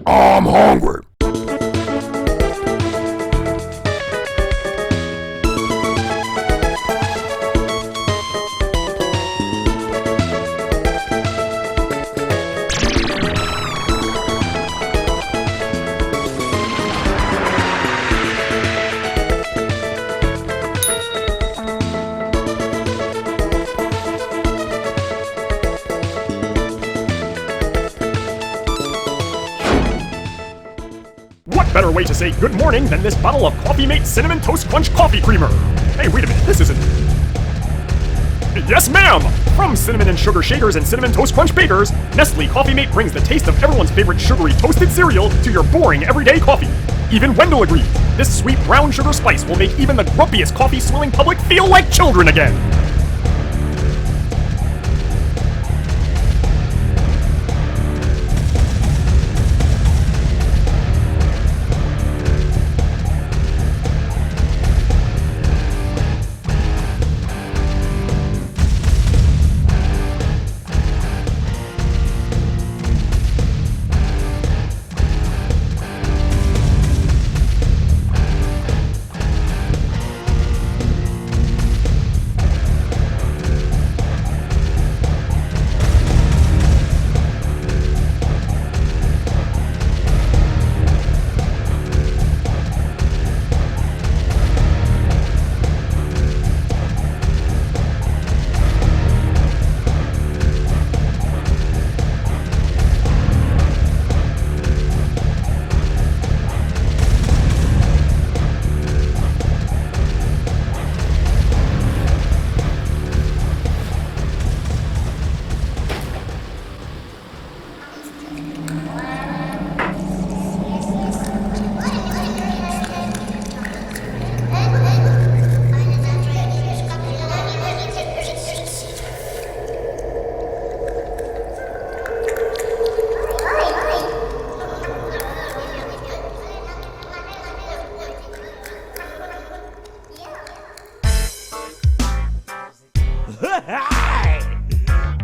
I'm hungry. Better way to say good morning than this bottle of Coffee Mate Cinnamon Toast Crunch Coffee Creamer. Hey, wait a minute, this isn't... Yes, ma'am! From Cinnamon and Sugar Shakers and Cinnamon Toast Crunch Bakers, Nestle Coffee Mate brings the taste of everyone's favorite sugary toasted cereal to your boring everyday coffee. Even Wendell agrees. This sweet brown sugar spice will make even the grumpiest coffee-swilling public feel like children again.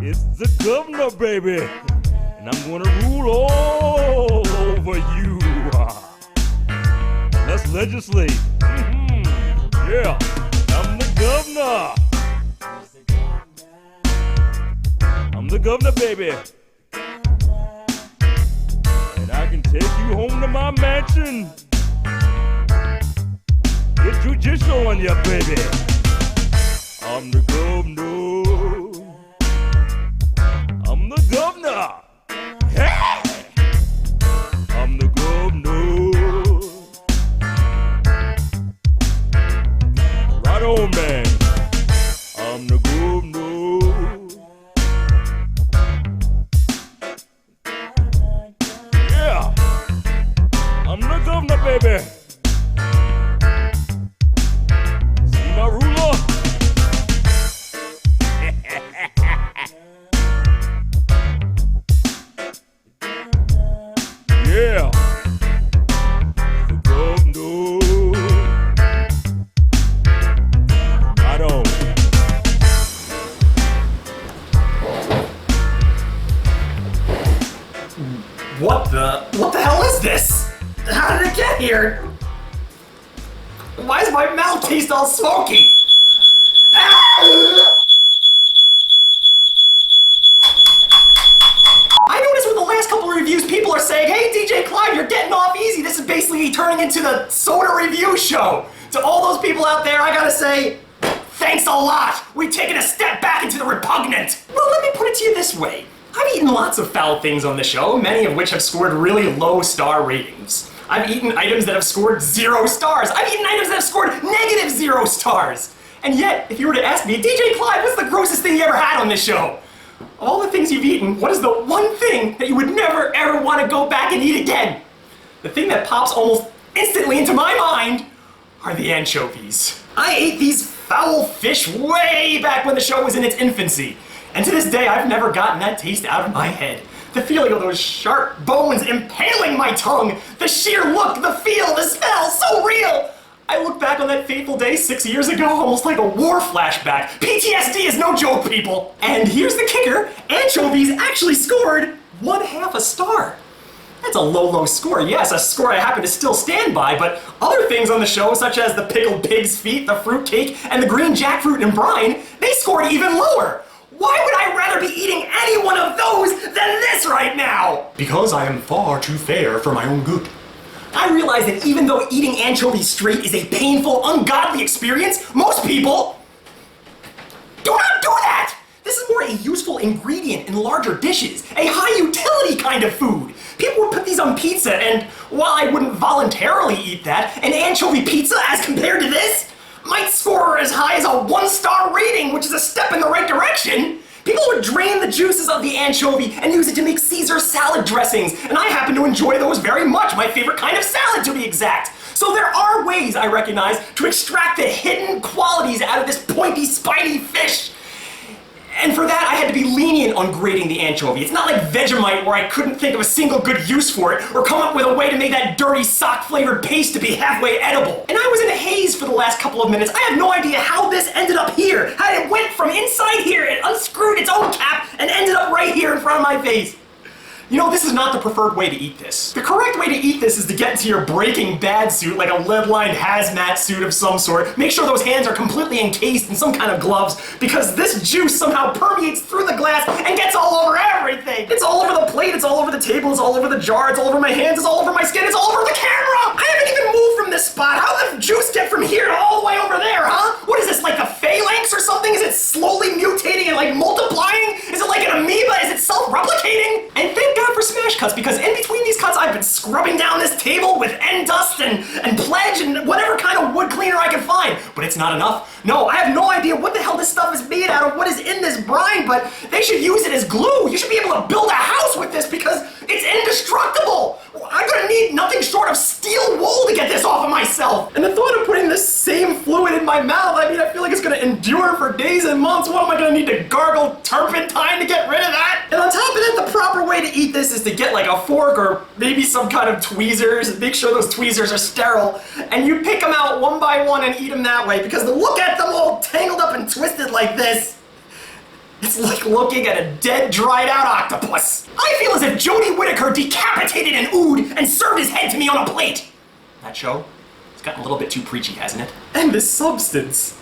It's the governor, baby, and I'm gonna rule all over you. Let's legislate. Yeah, I'm the governor. I'm the governor, baby. And I can take you home to my mansion. Get judicial on you, baby. I'm the governor. I'm the governor. Hey! I'm the governor. Right on, man. I'm the governor. Yeah. I'm the governor, baby. See my ruler? Yeah. The governor. Right on. What the hell is this? How did it get here? Why does my mouth taste all smoky? Ah! I noticed with the last couple of reviews, people are saying, hey, Djclyve, you're getting off easy. This is basically turning into the soda review show. To all those people out there, I gotta say, thanks a lot. We've taken a step back into the repugnant. Well, let me put it to you this way. I've eaten lots of foul things on the show, many of which have scored really low star ratings. I've eaten items that have scored 0 stars. I've eaten items that have scored -0 stars. And yet, if you were to ask me, Djclyve, what's the grossest thing you ever had on this show? Of all the things you've eaten, what is the one thing that you would never ever want to go back and eat again? The thing that pops almost instantly into my mind are the anchovies. I ate these foul fish way back when the show was in its infancy. And to this day, I've never gotten that taste out of my head. The feeling of those sharp bones impaling my tongue, the sheer look, the feel, the smell, so real! I look back on that fateful day 6 years ago almost like a war flashback. PTSD is no joke, people! And here's the kicker, anchovies actually scored 1/2 a star. That's a low score, yes, a score I happen to still stand by, but other things on the show, such as the pickled pig's feet, the fruitcake, and the green jackfruit and brine, they scored even lower. Why would I rather be eating any one of those than this right now? Because I am far too fair for my own good. I realize that even though eating anchovies straight is a painful, ungodly experience, most people do not do that! This is more a useful ingredient in larger dishes, a high-utility kind of food. People would put these on pizza, and while I wouldn't voluntarily eat that, an anchovy pizza as compared to this might score as high as a 1-star rating, which is a step in the right direction. People would drain the juices of the anchovy and use it to make Caesar salad dressings, and I happen to enjoy those very much, my favorite kind of salad to be exact. So there are ways, I recognize, to extract the hidden qualities out of this pointy, spiny fish. And for that, I had to be lenient on grading the anchovy. It's not like Vegemite where I couldn't think of a single good use for it, or come up with a way to make that dirty sock-flavored paste to be halfway edible. And I was in a haze for the last couple of minutes. I have no idea how this ended up here. How it went from inside here, it unscrewed its own cap, and ended up right here in front of my face. You know, this is not the preferred way to eat this. The correct way to eat this is to get into your Breaking Bad suit, like a lead-lined hazmat suit of some sort. Make sure those hands are completely encased in some kind of gloves, because this juice somehow permeates through the glass and gets all over everything. It's all over the plate, it's all over the table, it's all over the jar, it's all over my hands, it's all over my skin, it's all over the camera! I haven't even moved from this spot. How did the juice get from here to all the way over there, huh? What is this, like a phalanx or something? Is it slowly mutating and like multiplying? Is it like an amoeba? Is it self-replicating? And thank God for smash cuts, because in between these cuts I've been scrubbing down this table with end dust and pledge and whatever kind of wood cleaner I can find. But it's not enough. No, I have no idea what the hell this stuff is made out of, what is in this brine, but they should use it as glue. You should be able to build a house with this because it's indestructible. I'm gonna need nothing short of steel wool to get this off of myself. And the thought of putting this same fluid in my mouth, I mean, I feel like it's gonna endure for days and months. What am I gonna need to gargle turpentine to get rid of that? And on top of that, the proper way to eat this is to get like a fork or maybe some kind of tweezers and make sure those tweezers are sterile. And you pick them out one by one and eat them that way, because to look at them all tangled up and twisted like this, it's like looking at a dead, dried out octopus. I feel as if Jodie Whittaker decapitated an ood and served his head to me on a plate. That show? It's gotten a little bit too preachy, hasn't it? And this substance.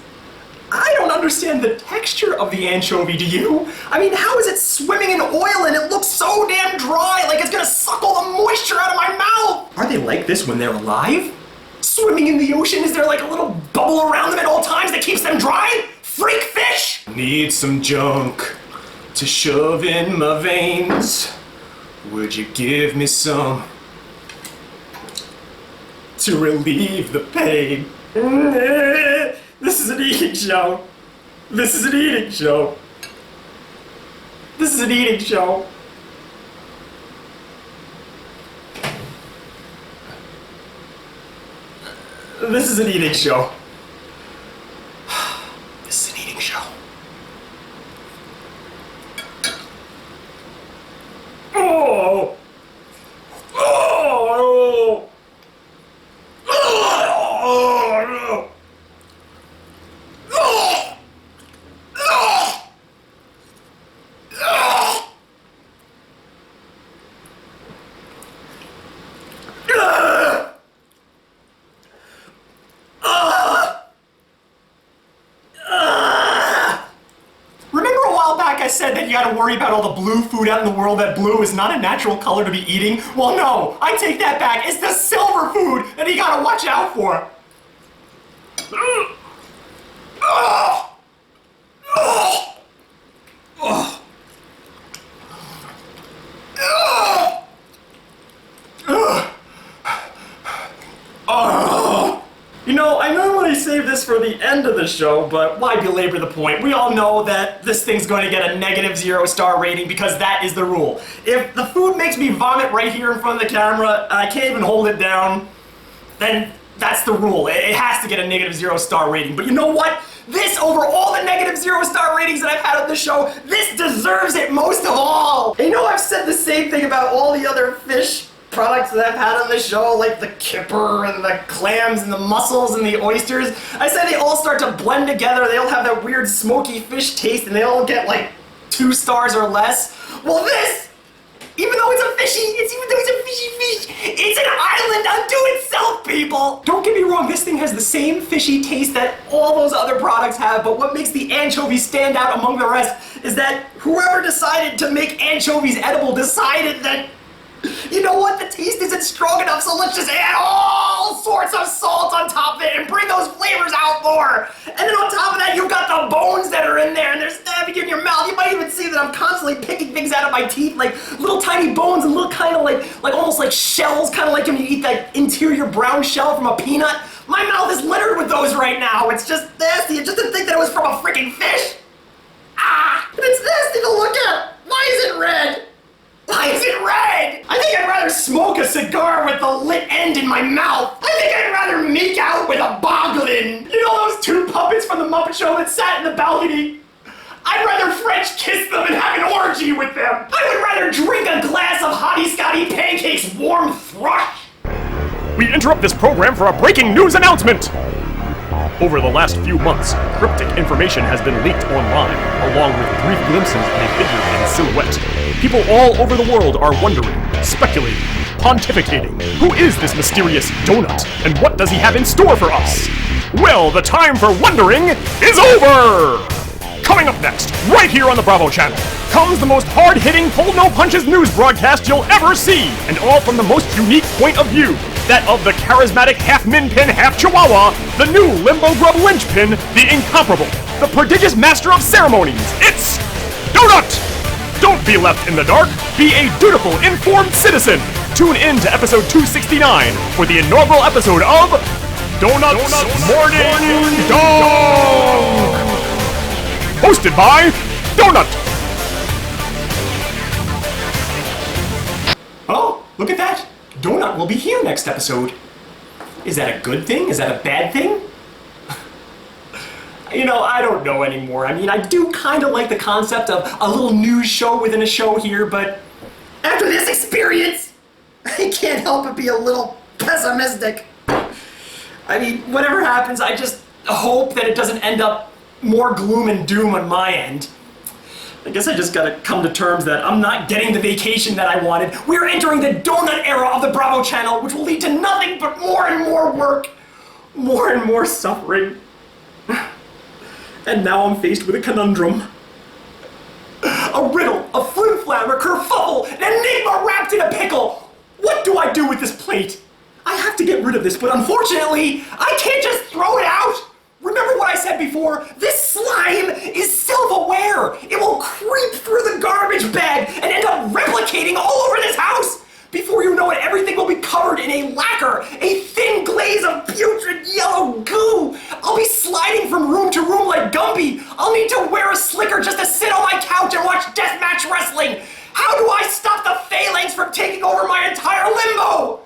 I don't understand the texture of the anchovy, do you? I mean, how is it swimming in oil and it looks so damn dry, like it's gonna suck all the moisture out of my mouth? Are they like this when they're alive? Swimming in the ocean, is there like a little bubble around them at all times that keeps them dry? Freak fish! Need some junk to shove in my veins. Would you give me some to relieve the pain? This is an eating show. This is an eating show. This is an eating show. This is an eating show. This is an eating show. Oh! Oh! Oh! I said that you gotta worry about all the blue food out in the world, that blue is not a natural color to be eating? Well, no, I take that back. It's the silver food that you gotta watch out for. You know, I normally save this for the end of the show, but why belabor the point? We all know that this thing's going to get a -0 0-star rating because that is the rule. If the food makes me vomit right here in front of the camera, I can't even hold it down, then that's the rule. It has to get a -0 0-star rating. But you know what? This, over all the -0 0-star ratings that I've had on the show, this deserves it most of all. And you know, I've said the same thing about all the other fish products that I've had on the show, like the kipper and the clams and the mussels and the oysters. I said they all start to blend together, they all have that weird smoky fish taste, and they all get like 2 stars or less. Well, this, even though though it's a fishy, it's an island unto itself, people! Don't get me wrong, this thing has the same fishy taste that all those other products have, but what makes the anchovies stand out among the rest is that whoever decided to make anchovies edible decided that, you know what, the taste isn't strong enough, so let's just add all sorts of salt on top of it and bring those flavors out more. And then on top of that, you've got the bones that are in there and they're stabbing you in your mouth. You might even see that I'm constantly picking things out of my teeth, like little tiny bones and little kind of like almost like shells, kind of like when you eat that interior brown shell from a peanut. My mouth is littered with those right now. It's just nasty. Just to think that it was from a freaking fish. Ah, and it's nasty to look at. Why is it red? Why is it red? I think I'd rather smoke a cigar with the lit end in my mouth. I think I'd rather make out with a boglin. You know those two puppets from the Muppet Show that sat in the balcony? I'd rather French kiss them and have an orgy with them. I would rather drink a glass of Hottie Scotty Pancakes warm thrush. We interrupt this program for a breaking news announcement! Over the last few months, cryptic information has been leaked online, along with brief glimpses of a figure in silhouette. People all over the world are wondering, speculating, pontificating. Who is this mysterious donut, and what does he have in store for us? Well, the time for wondering is over! Coming up next, right here on the Bravo channel, comes the most hard-hitting, pull-no-punches news broadcast you'll ever see, and all from the most unique point of view, that of the charismatic half-min-pin, half-chihuahua, the new Limbo Grub linchpin, the incomparable, the prodigious master of ceremonies. It's Donut! Don't be left in the dark. Be a dutiful, informed citizen. Tune in to episode 269 for the inaugural episode of Donut's Morning Dog! Hosted by Donut! Oh, look at that! Donut will be here next episode. Is that a good thing? Is that a bad thing? You know, I don't know anymore. I mean, I do kind of like the concept of a little news show within a show here, but after this experience, I can't help but be a little pessimistic. I mean, whatever happens, I just hope that it doesn't end up more gloom and doom on my end. I guess I just gotta come to terms that I'm not getting the vacation that I wanted. We're entering the donut era of the Bravo channel, which will lead to nothing but more and more work, more and more suffering. And now I'm faced with a conundrum. A riddle, a flim-flam, a kerfuffle, an enigma wrapped in a pickle. What do I do with this plate? I have to get rid of this, but unfortunately, I can't just throw it out. Remember what I said before? This slime is self-aware. It will creep through the garbage bag and end up replicating all over this house. Before you know it, everything will be covered in a lacquer, a thin glaze of putrid yellow goo. I'll be sliding from room to room like Gumby. I'll need to wear a slicker just to sit on my couch and watch deathmatch wrestling. How do I stop the phalanx from taking over my entire limbo?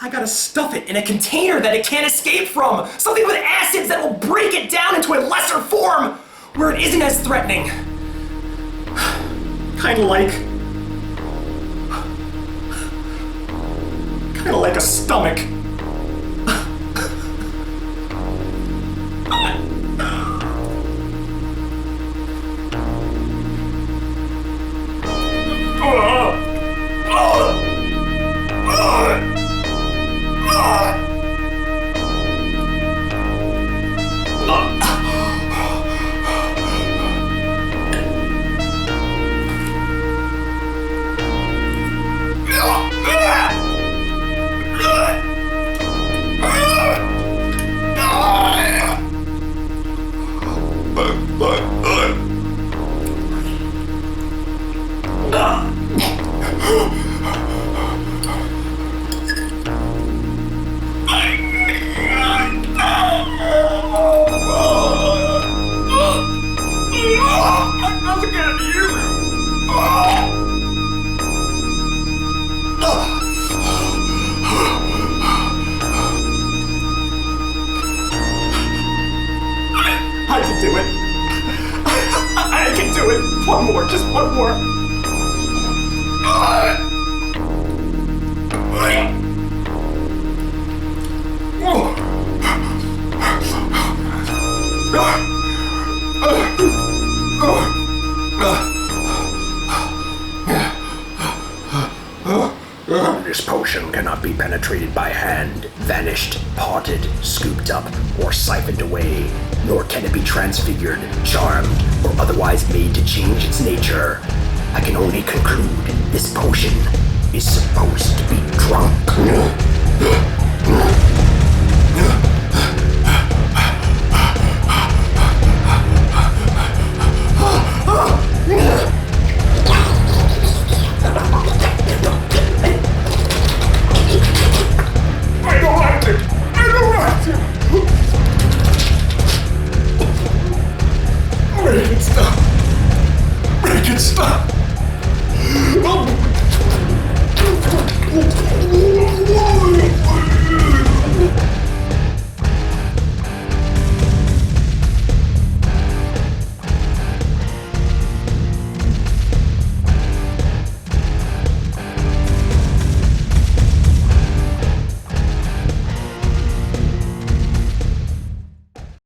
I gotta stuff it in a container that it can't escape from. Something with acids that will break it down into a lesser form, where it isn't as threatening. Kinda like a stomach. Just one more. This potion cannot be penetrated by hand, vanished, potted, scooped up, or siphoned away, nor can it be transfigured, charmed, or otherwise made to change its nature. I can only conclude this potion is supposed to be drunk. I don't like it! I don't like it! Make it stop! Make it stop!